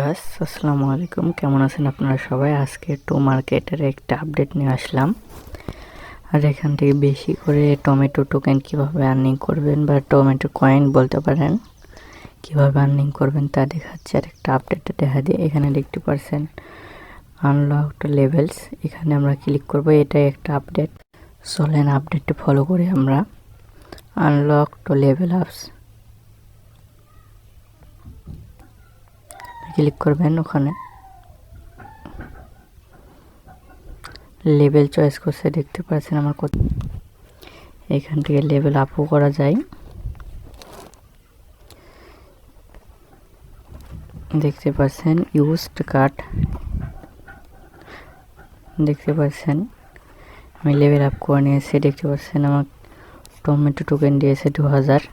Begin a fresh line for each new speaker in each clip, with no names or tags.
আসসালামু আলাইকুম, কেমন আছেন আপনারা সবাই? আজকে টু মার্কেটের একটা আপডেট নিয়ে আসলাম। আর এখান থেকে বেশি করে টমেটো টোকেন কিভাবে আর্নিং করবেন বা টমেটো কয়েন বলতে পারেন, কিভাবে আর্নিং করবেন তা দেখাচ্ছে। আর একটা আপডেটটা দেখা দিয়ে এখানে দেখতে পারছেন আনলকড লেভেলস, এখানে আমরা ক্লিক করব। এটাই একটা আপডেট। চলেন আপডেটটা ফলো করে আমরা আনলকড লেভেল আপস ক্লিক করবেন। ওখানে লেভেল চয়েস করছে, দেখতে পাচ্ছেন আমার কত। এখান থেকে লেভেল আপও করা যায়, দেখতে পাচ্ছেন ইউজড কার্ড, দেখতে পাচ্ছেন আমি লেভেল আপ করে নিয়েছি। দেখতে পাচ্ছেন আমার টমেটো টোকেন দিয়েছে 2000।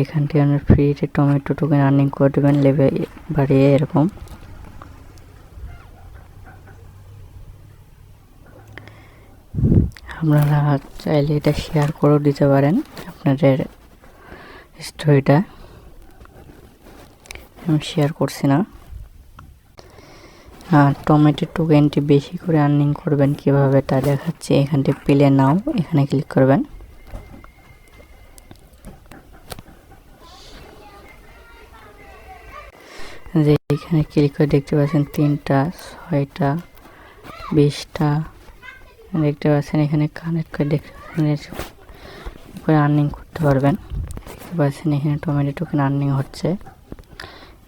এখান থেকে আপনার ফ্রিতে টমেটো টোকেন আর্নিং করে দেবেন লেভেল বাড়িয়ে। এরকম আপনারা চাইলে এটা শেয়ার করেও দিতে পারেন আপনাদের স্টোরিটা। আমি শেয়ার করছি না। আর টমেটো টোকেনটি বেশি করে আর্নিং করবেন কিভাবে তা দেখাচ্ছে। এখান থেকে প্লে নাও, এখানে ক্লিক করবেন। যে এখানে ক্লিক করে দেখতে পাচ্ছেন 3টা 6টা 20টা দেখতে পাচ্ছেন। এখানে কানেক্ট করে দেখতে পাচ্ছেন করে আর্নিং করতে পারবেন। দেখতে পাচ্ছেন এখানে টমেটো টোকেন আর্নিং হচ্ছে।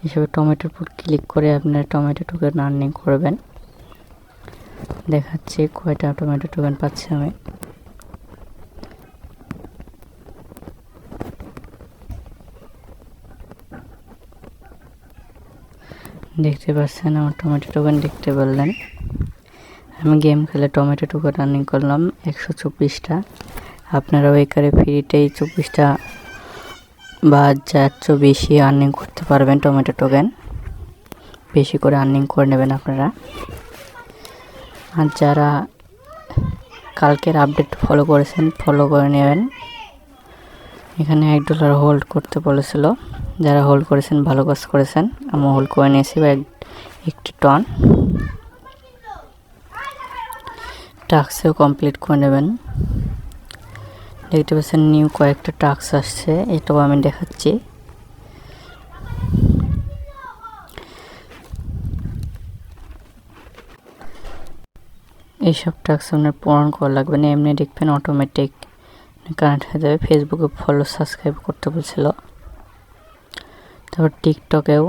হিসেবে টমেটোর উপর ক্লিক করে আপনারা টমেটো টোকেন আর্নিং করবেন। দেখাচ্ছি কয়টা টমেটো টোকেন পাচ্ছি আমি। দেখতে পাচ্ছেন আমার টমেটো টোকেন দেখতে পারলেন। আমি গেম খেলে টমেটো টোকেন আর্নিং করলাম 124টা। আপনারাও এখানে ফ্রিতেই 24টা বা যার চেয়ে বেশি আর্নিং করতে পারবেন। টমেটো টোকেন বেশি করে আর্নিং করে নেবেন আপনারা। আর যারা কালকের আপডেট ফলো করেছেন, ফলো করে নেবেন। এখানে $1 হোল্ড করতে বলেছিল, যারা হোল্ড করেছেন ভালো কাজ করেছেন। আমি হোল্ড করে নিয়েছি একটি টন। টাস্কও কমপ্লিট করে নেবেন। দেখতে পাচ্ছেন নিউ কয়েকটা টাস্ক আসছে, এটাও আমি দেখাচ্ছি। এইসব টাস্ক আপনার পূরণ করা লাগবে না, এমনি দেখবেন অটোমেটিক কানেক্ট হয়ে যাবে। ফেসবুকে ফলো সাবস্ক্রাইব করতে বলছিল। তারপর টিকটকেও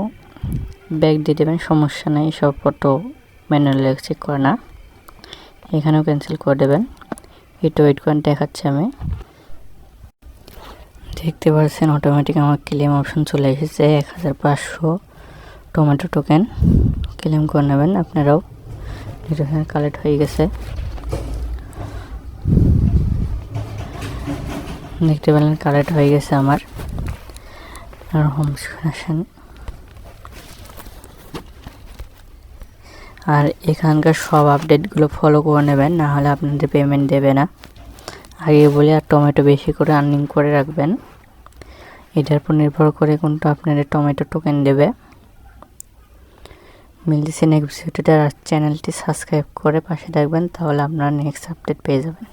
ব্যাক দিয়ে দেবেন, সমস্যা নেই। সব ফটো ম্যানুয়ালি চেক করে না, এখানেও ক্যান্সেল করে দেবেন। একটু ওয়েট করেন, দেখাচ্ছি আমি। দেখতে পাচ্ছেন অটোমেটিক আমার ক্লেম অপশন চলে এসেছে। 1500 টমেটো টোকেন ক্লেম করে নেবেন আপনারাও। এখানে কালেক্ট হয়ে গেছে, দেখতে পেলেন কালেক্ট হয়ে গেছে আমার। আর হোম স্ক্রিন আর এখানকার সব আপডেটগুলো ফলো করে নেবেন, না হলে আপনাদের পেমেন্ট দেবে না। আগে বলে আর টমেটো বেশি করে আর্নিং করে রাখবেন, এটার উপর নির্ভর করে কোনটা আপনাদের টমেটো টোকেন দেবে। মিলতেছে নেক্সট ভিডিওটা। চ্যানেলটি সাবস্ক্রাইব করে পাশে থাকবেন, তাহলে আপনারা নেক্সট আপডেট পেয়ে যাবেন।